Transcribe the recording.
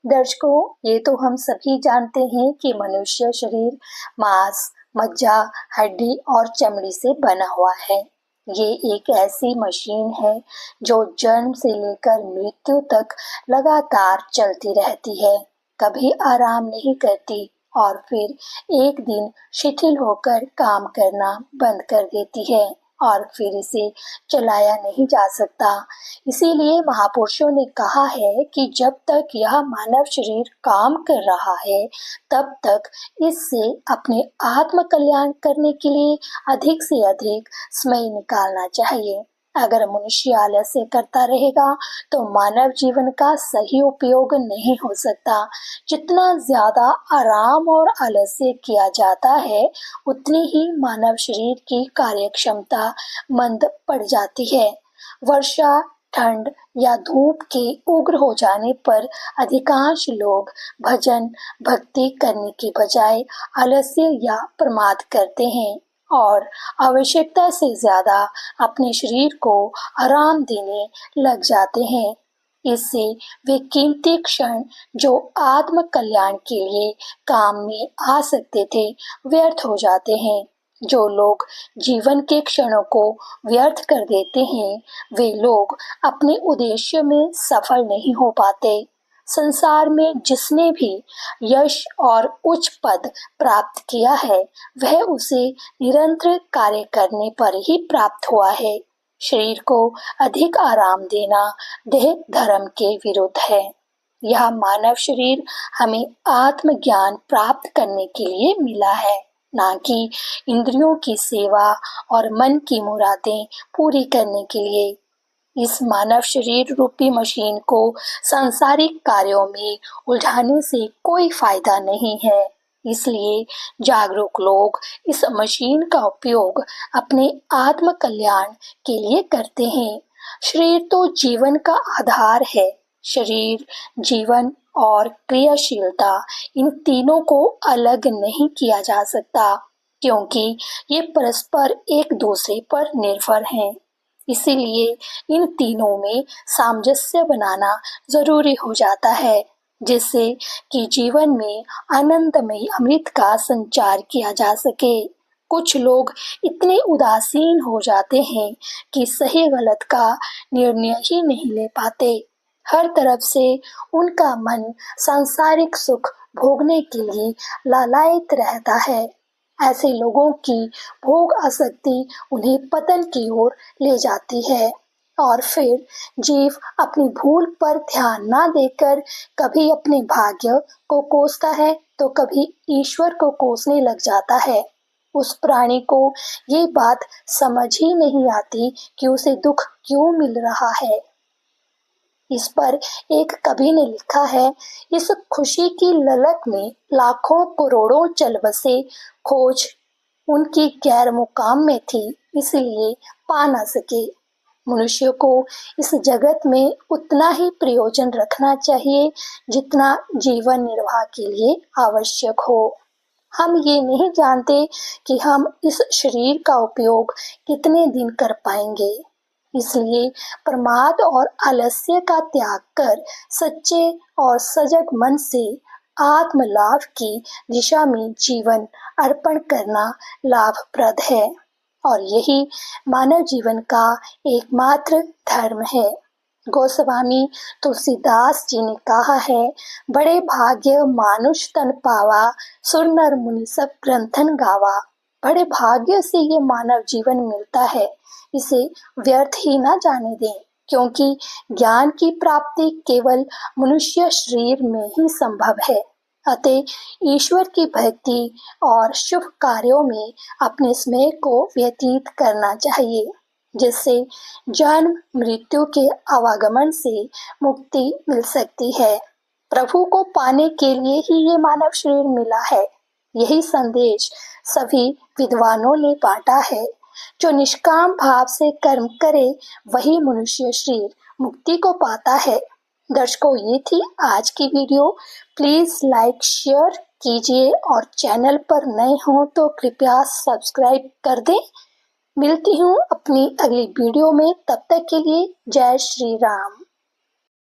दर्शकों, ये तो हम सभी जानते हैं कि मनुष्य शरीर मांस, मज्जा, हड्डी और चमड़ी से बना हुआ है। ये एक ऐसी मशीन है जो जन्म से लेकर मृत्यु तक लगातार चलती रहती है, कभी आराम नहीं करती और फिर एक दिन शिथिल होकर काम करना बंद कर देती है और फिर इसे चलाया नहीं जा सकता। इसीलिए महापुरुषों ने कहा है कि जब तक यह मानव शरीर काम कर रहा है, तब तक इससे अपने आत्म कल्याण करने के लिए अधिक से अधिक समय निकालना चाहिए। अगर मनुष्य आलस्य करता रहेगा तो मानव जीवन का सही उपयोग नहीं हो सकता। जितना ज्यादा आराम और आलस्य किया जाता है, उतनी ही मानव शरीर की कार्य क्षमता मंद पड़ जाती है। वर्षा, ठंड या धूप के उग्र हो जाने पर अधिकांश लोग भजन भक्ति करने के बजाय आलस्य या प्रमाद करते हैं और आवश्यकता से ज्यादा अपने शरीर को आराम देने लग जाते हैं। इससे वे कीमती क्षण जो आत्म कल्याण के लिए काम में आ सकते थे, व्यर्थ हो जाते हैं। जो लोग जीवन के क्षणों को व्यर्थ कर देते हैं, वे लोग अपने उद्देश्य में सफल नहीं हो पाते। संसार में जिसने भी यश और उच्च पद प्राप्त किया है, वह उसे निरंतर कार्य करने पर ही प्राप्त हुआ है। शरीर को अधिक आराम देना देह धर्म के विरुद्ध है। यह मानव शरीर हमें आत्मज्ञान प्राप्त करने के लिए मिला है, ना कि इंद्रियों की सेवा और मन की मुरादें पूरी करने के लिए। इस मानव शरीर रूपी मशीन को सांसारिक कार्यों में उलझाने से कोई फायदा नहीं है। इसलिए जागरूक लोग इस मशीन का उपयोग अपने आत्म कल्याण के लिए करते हैं। शरीर तो जीवन का आधार है। शरीर, जीवन और क्रियाशीलता, इन तीनों को अलग नहीं किया जा सकता, क्योंकि ये परस्पर एक दूसरे पर निर्भर हैं। इसीलिए इन तीनों में सामंजस्य बनाना जरूरी हो जाता है, जिससे कि जीवन में आनंदमय अमृत का संचार किया जा सके। कुछ लोग इतने उदासीन हो जाते हैं कि सही गलत का निर्णय ही नहीं ले पाते। हर तरफ से उनका मन सांसारिक सुख भोगने के लिए लालायित रहता है। ऐसे लोगों की भोग आसक्ति उन्हें पतन की ओर ले जाती है और फिर जीव अपनी भूल पर ध्यान न देकर कभी अपने भाग्य को कोसता है तो कभी ईश्वर को कोसने लग जाता है। उस प्राणी को ये बात समझ ही नहीं आती कि उसे दुख क्यों मिल रहा है। इस पर एक कवि ने लिखा है, इस खुशी की ललक में लाखों करोड़ों चल बसे, खोज उनकी गैर मुकाम में थी, इसलिए पा न सके। मनुष्य को इस जगत में उतना ही प्रयोजन रखना चाहिए जितना जीवन निर्वाह के लिए आवश्यक हो। हम ये नहीं जानते कि हम इस शरीर का उपयोग कितने दिन कर पाएंगे। इसलिए प्रमाद और आलस्य का त्याग कर सच्चे और सजग मन से आत्म लाभ की दिशा में जीवन अर्पण करना लाभप्रद है और यही मानव जीवन का एकमात्र धर्म है। गोस्वामी तुलसीदास जी ने कहा है, बड़े भाग्य मानुष तन पावा, सुर नर मुनि सब ग्रंथन गावा। बड़े भाग्य से ये मानव जीवन मिलता है, इसे व्यर्थ ही ना जाने दें, क्योंकि ज्ञान की प्राप्ति केवल मनुष्य शरीर में ही संभव है। अतः ईश्वर की भक्ति और शुभ कार्यों में अपने समय को व्यतीत करना चाहिए, जिससे जन्म मृत्यु के आवागमन से मुक्ति मिल सकती है। प्रभु को पाने के लिए ही ये मानव शरीर मिला है। यही संदेश सभी विद्वानों ने बांटा है। जो निष्काम भाव से कर्म करे, वही मनुष्य शरीर मुक्ति को पाता है। दर्शकों, ये थी आज की वीडियो। प्लीज लाइक शेयर कीजिए और चैनल पर नए हो तो कृपया सब्सक्राइब कर दें। मिलती हूँ अपनी अगली वीडियो में, तब तक के लिए जय श्री राम।